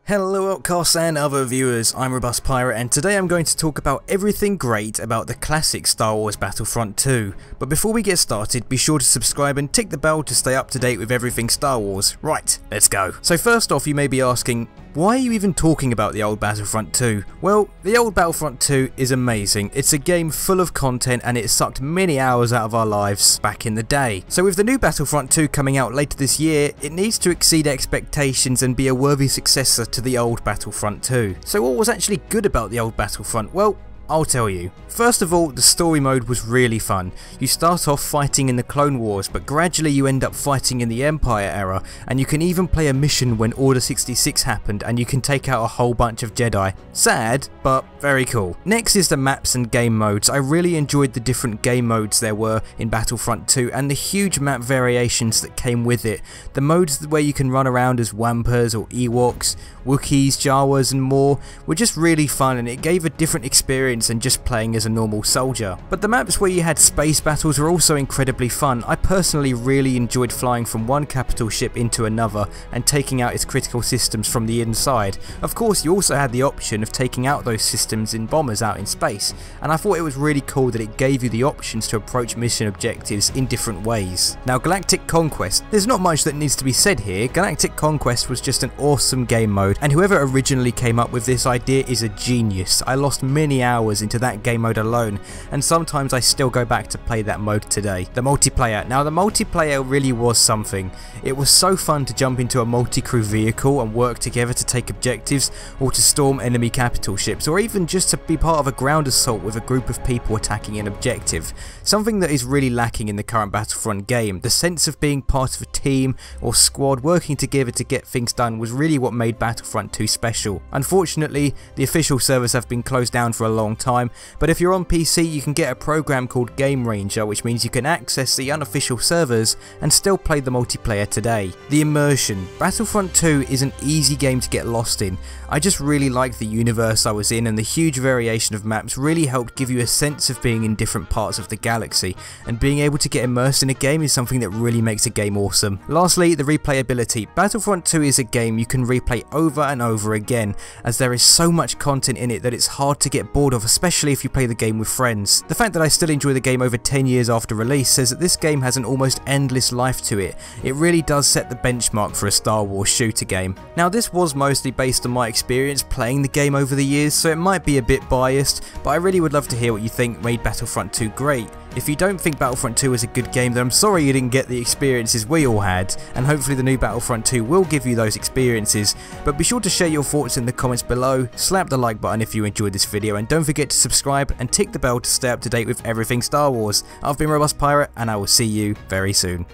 Hello Outcasts and other viewers, I'm Robust Pirate and today I'm going to talk about everything great about the classic Star Wars Battlefront 2. But before we get started, be sure to subscribe and tick the bell to stay up to date with everything Star Wars. Right, let's go. So first off, you may be asking, why are you even talking about the old Battlefront 2? Well, the old Battlefront 2 is amazing. It's a game full of content and it sucked many hours out of our lives back in the day. So with the new Battlefront 2 coming out later this year, it needs to exceed expectations and be a worthy successor to the old Battlefront 2. So what was actually good about the old Battlefront? Well, I'll tell you. First of all, the story mode was really fun. You start off fighting in the Clone Wars, but gradually you end up fighting in the Empire era, and you can even play a mission when Order 66 happened and you can take out a whole bunch of Jedi. Sad, but very cool. Next is the maps and game modes. I really enjoyed the different game modes there were in Battlefront 2 and the huge map variations that came with it. The modes where you can run around as Wampers or Ewoks, Wookiees, Jawas and more were just really fun, and it gave a different experience than just playing as a normal soldier. But the maps where you had space battles were also incredibly fun. I personally really enjoyed flying from one capital ship into another and taking out its critical systems from the inside. Of course, you also had the option of taking out those systems in bombers out in space, and I thought it was really cool that it gave you the options to approach mission objectives in different ways. Now, Galactic Conquest, there's not much that needs to be said here. Galactic Conquest was just an awesome game mode, and whoever originally came up with this idea is a genius. I lost many hours into that game mode alone, and sometimes I still go back to play that mode today. The multiplayer. Now, the multiplayer really was something. It was so fun to jump into a multi-crew vehicle and work together to take objectives, or to storm enemy capital ships, or even just to be part of a ground assault with a group of people attacking an objective. Something that is really lacking in the current Battlefront game. The sense of being part of a team or squad working together to get things done was really what made Battlefront 2 special. Unfortunately, the official servers have been closed down for a long time, but if you're on PC you can get a program called Game Ranger, which means you can access the unofficial servers and still play the multiplayer today. The immersion. Battlefront 2 is an easy game to get lost in. I just really liked the universe I was in, and the huge variation of maps really helped give you a sense of being in different parts of the galaxy, and being able to get immersed in a game is something that really makes a game awesome. Lastly, the replayability. Battlefront 2 is a game you can replay over and over again, as there is so much content in it that it's hard to get bored of, especially if you play the game with friends. The fact that I still enjoy the game over 10 years after release says that this game has an almost endless life to it. It really does set the benchmark for a Star Wars shooter game. Now, this was mostly based on my experience playing the game over the years, so it might be a bit biased, but I really would love to hear what you think made Battlefront 2 great. If you don't think Battlefront 2 is a good game, then I'm sorry you didn't get the experiences we all had, and hopefully the new Battlefront 2 will give you those experiences. But be sure to share your thoughts in the comments below, slap the like button if you enjoyed this video, and don't forget to subscribe and tick the bell to stay up to date with everything Star Wars. I've been Robust Pirate, and I will see you very soon.